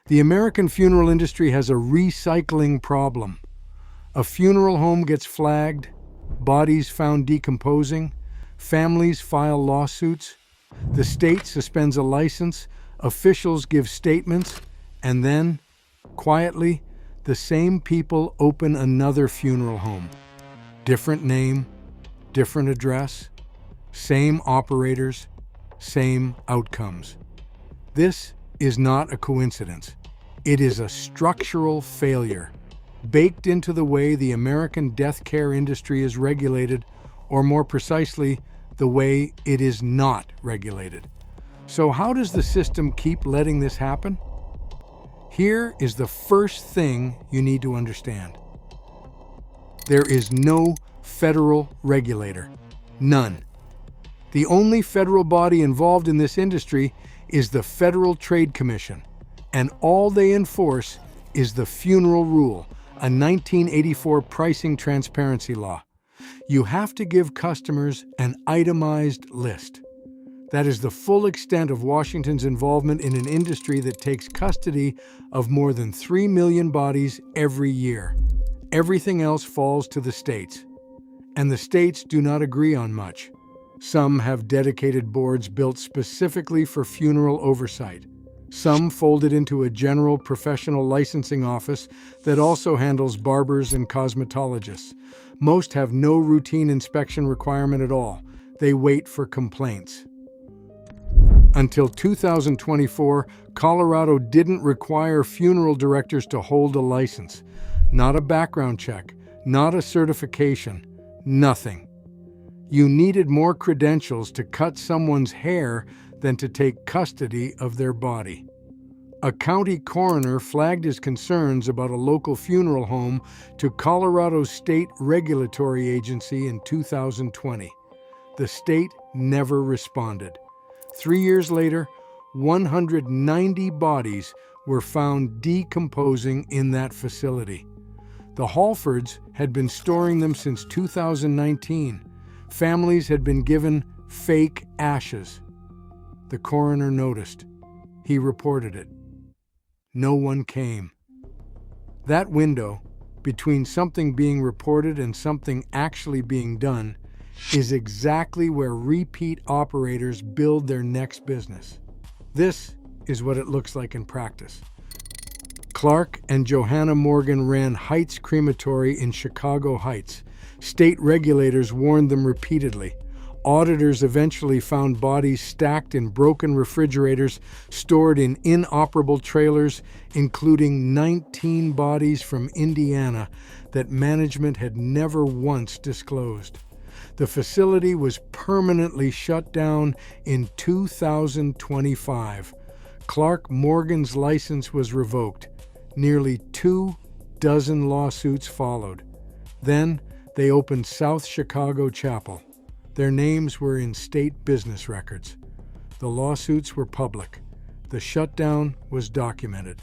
The American funeral industry has a recycling problem. A funeral home gets flagged, bodies found decomposing, families file lawsuits, the state suspends a license, officials give statements, and then, quietly, the same people open another funeral home. Different name, different address, same operators, same outcomes. This is not a coincidence. It is a structural failure, baked into the way the American death care industry is regulated, or more precisely, the way it is not regulated. So how does the system keep letting this happen? Here is the first thing you need to understand. There is no federal regulator. None. The only federal body involved in this industry is the Federal Trade Commission, and all they enforce is the Funeral Rule, a 1984 pricing transparency law. You have to give customers an itemized list. That is the full extent of Washington's involvement in an industry that takes custody of more than 3 million bodies every year. Everything else falls to the states. And the states do not agree on much. Some have dedicated boards built specifically for funeral oversight. Some folded into a general professional licensing office that also handles barbers and cosmetologists. Most have no routine inspection requirement at all. They wait for complaints. Until 2024, Colorado didn't require funeral directors to hold a license. Not a background check, not a certification, nothing. You needed more credentials to cut someone's hair than to take custody of their body. A county coroner flagged his concerns about a local funeral home to Colorado's state regulatory agency in 2020. The state never responded. 3 years later, 190 bodies were found decomposing in that facility. The Hallfords had been storing them since 2019. Families had been given fake ashes. The coroner noticed. He reported it. No one came. That window, between something being reported and something actually being done, is exactly where repeat operators build their next business. This is what it looks like in practice. Clark and Johanna Morgan ran Heights Crematory in Chicago Heights. State regulators warned them repeatedly. Auditors eventually found bodies stacked in broken refrigerators, stored in inoperable trailers, including 19 bodies from Indiana that management had never once disclosed. The facility was permanently shut down in 2025. Clark Morgan's license was revoked. Nearly 24 lawsuits followed. Then they opened South Chicago Chapel. Their names were in state business records. The lawsuits were public. The shutdown was documented.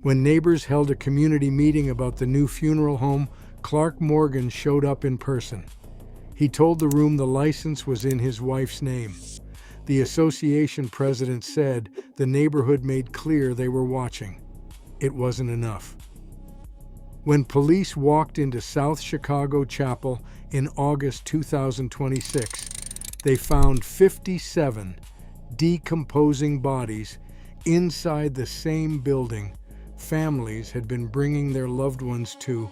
When neighbors held a community meeting about the new funeral home, Clark Morgan showed up in person. He told the room the license was in his wife's name. The association president said the neighborhood made clear they were watching. It wasn't enough. When police walked into South Chicago Chapel in August 2026, they found 57 decomposing bodies inside the same building families had been bringing their loved ones to.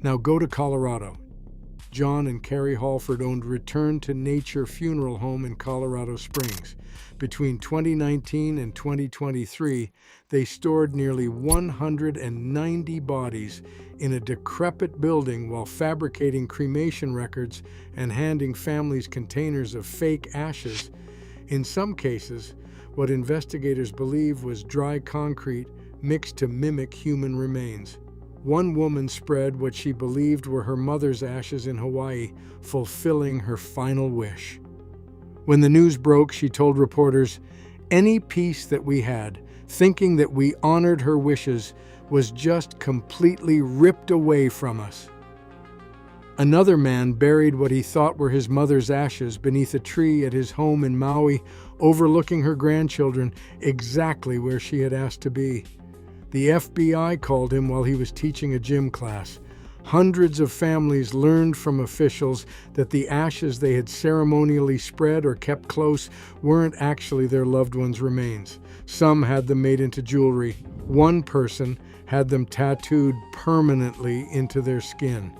Now go to Colorado. John and Carrie Hallford owned Return to Nature Funeral Home in Colorado Springs. Between 2019 and 2023, they stored nearly 190 bodies in a decrepit building while fabricating cremation records and handing families containers of fake ashes. In some cases, what investigators believe was dry concrete mixed to mimic human remains. One woman spread what she believed were her mother's ashes in Hawaii, fulfilling her final wish. When the news broke, she told reporters, "Any piece that we had, thinking that we honored her wishes, was just completely ripped away from us." Another man buried what he thought were his mother's ashes beneath a tree at his home in Maui, overlooking her grandchildren, exactly where she had asked to be. The FBI called him while he was teaching a gym class. Hundreds of families learned from officials that the ashes they had ceremonially spread or kept close weren't actually their loved ones' remains. Some had them made into jewelry. One person had them tattooed permanently into their skin.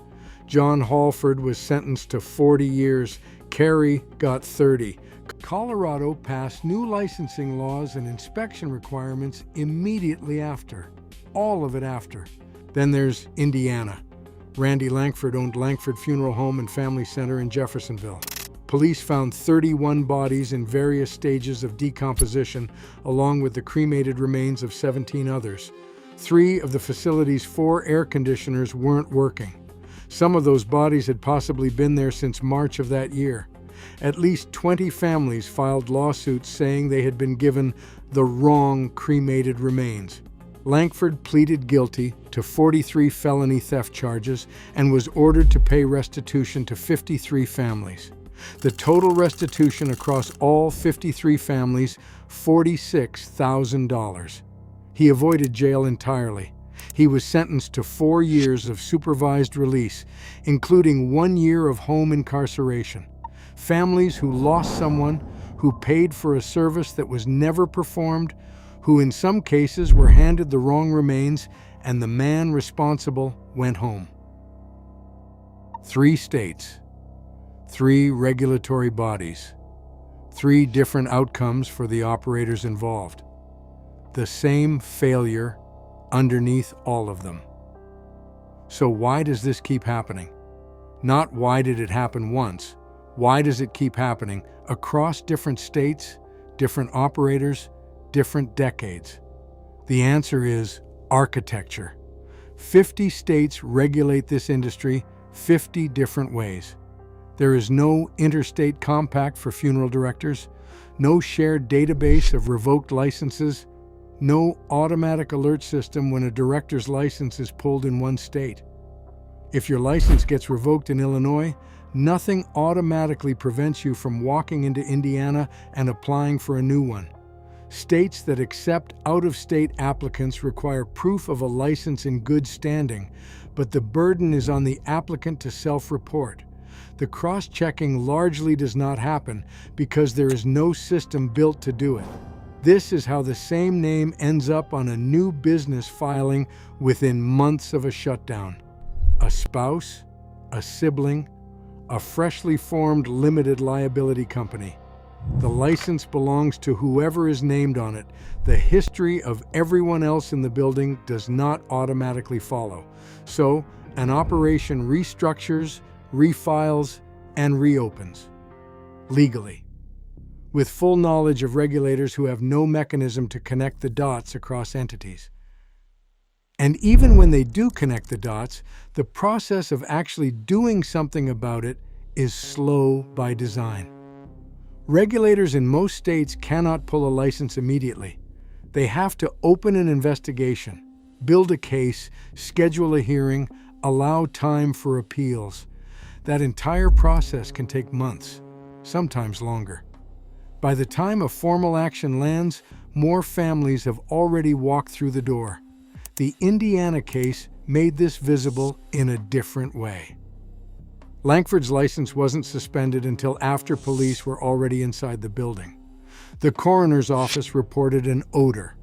John Hallford was sentenced to 40 years. Carey got 30. Colorado passed new licensing laws and inspection requirements immediately after. All of it after. Then there's Indiana. Randy Langford owned Langford Funeral Home and Family Center in Jeffersonville. Police found 31 bodies in various stages of decomposition, along with the cremated remains of 17 others. 3 of the facility's 4 air conditioners weren't working. Some of those bodies had possibly been there since March of that year. At least 20 families filed lawsuits saying they had been given the wrong cremated remains. Langford pleaded guilty to 43 felony theft charges and was ordered to pay restitution to 53 families. The total restitution across all 53 families, $46,000. He avoided jail entirely. He was sentenced to 4 years of supervised release, including 1 year of home incarceration. Families who lost someone, who paid for a service that was never performed, who in some cases were handed the wrong remains, and the man responsible went home. 3 states, 3 regulatory bodies, 3 different outcomes for the operators involved. The same failure underneath all of them. So why does this keep happening? Not why did it happen once, why does it keep happening across different states, different operators, different decades? The answer is architecture. 50 states regulate this industry 50 different ways. There is no interstate compact for funeral directors, no shared database of revoked licenses, no automatic alert system when a director's license is pulled in one state. If your license gets revoked in Illinois, nothing automatically prevents you from walking into Indiana and applying for a new one. States that accept out-of-state applicants require proof of a license in good standing, but the burden is on the applicant to self-report. The cross-checking largely does not happen because there is no system built to do it. This is how the same name ends up on a new business filing within months of a shutdown. A spouse, a sibling, a freshly formed limited liability company. The license belongs to whoever is named on it. The history of everyone else in the building does not automatically follow. So, an operation restructures, refiles, and reopens. Legally. With full knowledge of regulators who have no mechanism to connect the dots across entities. And even when they do connect the dots, the process of actually doing something about it is slow by design. Regulators in most states cannot pull a license immediately. They have to open an investigation, build a case, schedule a hearing, allow time for appeals. That entire process can take months, sometimes longer. By the time a formal action lands, more families have already walked through the door. The Indiana case made this visible in a different way. Langford's license wasn't suspended until after police were already inside the building. The coroner's office reported an odor.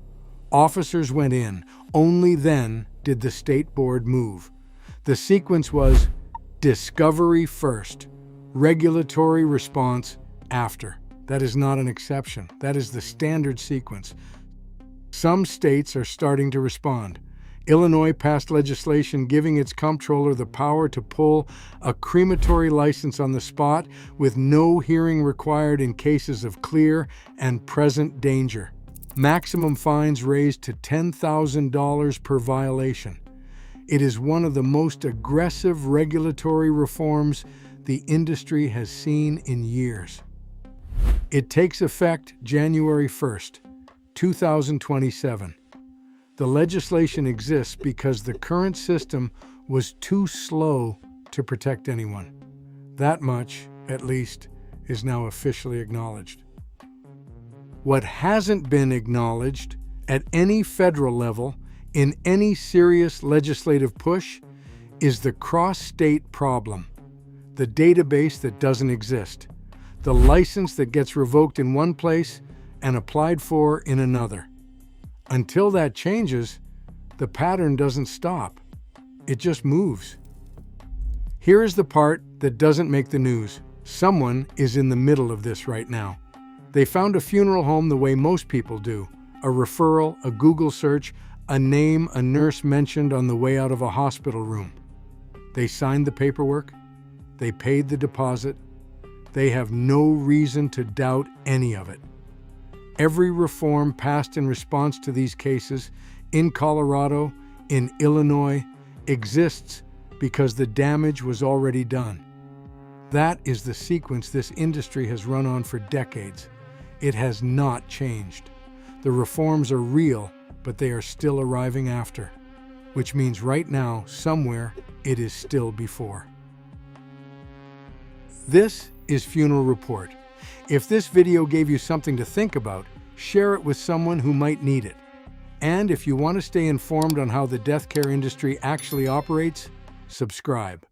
Officers went in. Only then did the state board move. The sequence was discovery first, regulatory response after. That is not an exception. That is the standard sequence. Some states are starting to respond. Illinois passed legislation giving its comptroller the power to pull a crematory license on the spot with no hearing required in cases of clear and present danger. Maximum fines raised to $10,000 per violation. It is one of the most aggressive regulatory reforms the industry has seen in years. It takes effect January 1st, 2027. The legislation exists because the current system was too slow to protect anyone. That much, at least, is now officially acknowledged. What hasn't been acknowledged at any federal level in any serious legislative push is the cross-state problem, the database that doesn't exist, the license that gets revoked in one place and applied for in another. Until that changes, the pattern doesn't stop. It just moves. Here is the part that doesn't make the news. Someone is in the middle of this right now. They found a funeral home the way most people do. A referral, a Google search, a name a nurse mentioned on the way out of a hospital room. They signed the paperwork. They paid the deposit. They have no reason to doubt any of it. Every reform passed in response to these cases in Colorado, in Illinois, exists because the damage was already done. That is the sequence this industry has run on for decades. It has not changed. The reforms are real, but they are still arriving after, which means right now, somewhere, it is still before. This is Funeral Report. If this video gave you something to think about, share it with someone who might need it. And if you want to stay informed on how the death care industry actually operates, subscribe.